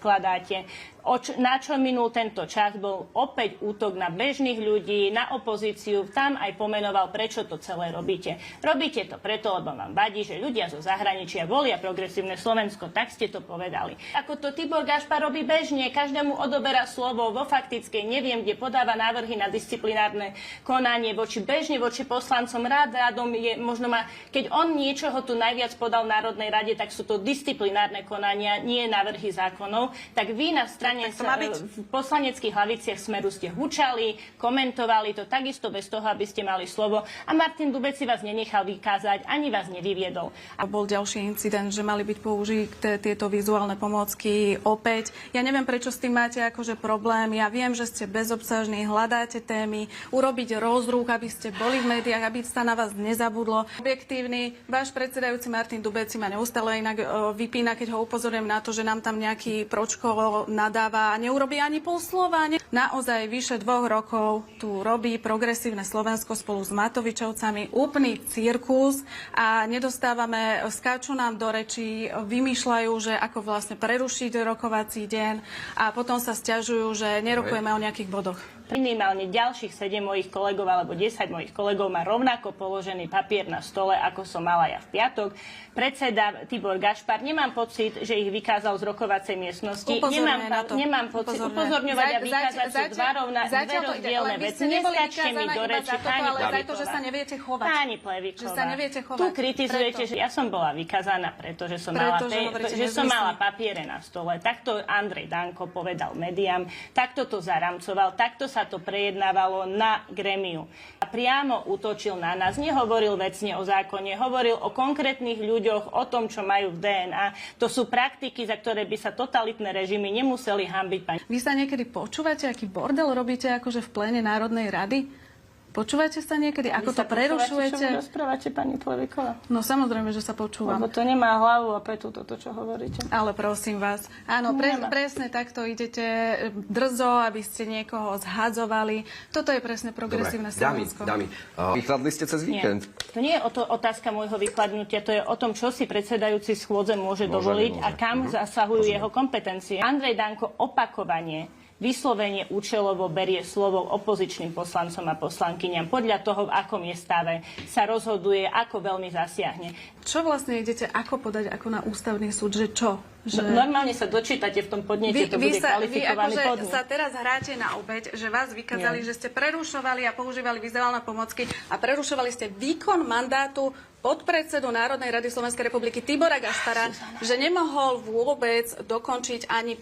neskladáte. Na čo minul tento čas? Bol opäť útok na bežných ľudí, na opozíciu. Tam aj pomenoval, prečo to celé robíte. Robíte to preto, lebo vám vadí, že ľudia zo zahraničia volia progresívne Slovensko. Tak ste to povedali. Ako to Tibor Gašpar robí bežne, každému odoberá slovo vo faktickej, neviem, kde podáva návrhy na disciplinárne konanie bežne voči poslancom rádom je, možno keď on niečoho tu najviac podal v Národnej rade, tak sú to disciplinárne konania, nie návrhy zákonov. Tak vy na strane v poslaneckých hlaviciach Smeru ste hučali, komentovali to takisto bez toho, aby ste mali slovo. A Martin Dubec si vás nenechal vykázať, ani vás nevyviedol. A bol ďalší incident, že mali byť použité tieto vizuálne pomôcky opäť. Ja neviem, prečo s tým máte akože problém. Ja viem, že ste bezobsažní, hľadáte témy, urobiť rozruch, aby ste boli v médiách, aby sa na vás nezabudlo. Objektívny, váš predsedajúci Martin Dubec si ma neustále inak vypína, keď ho upozorňujem na to, že nám tam nejaký Pročko nadáva a neurobí ani pol slova. Naozaj vyše 2 rokov tu robí progresívne Slovensko spolu s Matovičovcami úplný cirkus a nedostávame, skáču nám do rečí, vymýšľajú, že ako vlastne prerušiť rokovací deň a potom sa sťažujú, že nerokujeme o nejakých bodoch. Minimálne ďalších 7 mojich kolegov alebo 10 mojich kolegov má rovnako položený papier na stole, ako som mala ja v piatok. Predseda Tibor Gašpar, nemám pocit, že ich vykázal z rokovacej miestnosti. Nemám pocit upozorňovať a vykázať sú dve rozdielne veci. Neskačte mi do reči, pani Plevíková. Že sa neviete chovať. Pani Plevíková, chovať. tu kritizujete, že ja som bola vykázaná, pretože som mala papiere na stole. Takto Andrej Danko povedal médiám, takto to zaramcoval, takto sa to prejednávalo na grémiu. A priamo útočil na nás, nehovoril vecne o zákone, hovoril o konkrétnych ľuďoch, o tom, čo majú v DNA. To sú praktiky, za ktoré by sa totalitné režimy nemuseli hanbiť. Vy sa niekedy počúvate, aký bordel robíte akože v pléne Národnej rady? Počúvate sa niekedy? Ako to prerušujete? Čo vy rozprávate, pani Plevíková? No samozrejme, že sa počúvam. Lebo to nemá hlavu a petu toto, čo hovoríte. Ale prosím vás. Áno, presne takto idete drzo, aby ste niekoho zhadzovali. Toto je presne progresívne Slovensko. Dámy, vychladli ste cez víkend? Nie. To nie je otázka môjho vychladnutia, to je o tom, čo si predsedajúci schôdze môže dovoliť a kam zasahujú jeho kompetencie. Andrej Danko opakovane vyslovene účelovo berie slovo opozičným poslancom a poslankyňam. Podľa toho, v akom je stave, sa rozhoduje, ako veľmi zasiahne. Čo vlastne idete ako podať ako na ústavný súd, že čo? Že... Normálne sa dočítate v tom podnete, to bude kvalifikovaný podnet. Vy sa teraz hráte na obeť, že vás vykázali, že ste prerušovali a používali vizuálne pomocky a prerušovali ste výkon mandátu podpredsedu Národnej rady Slovenskej republiky Tibora Gašpara, že nemohol vôbec dokončiť ani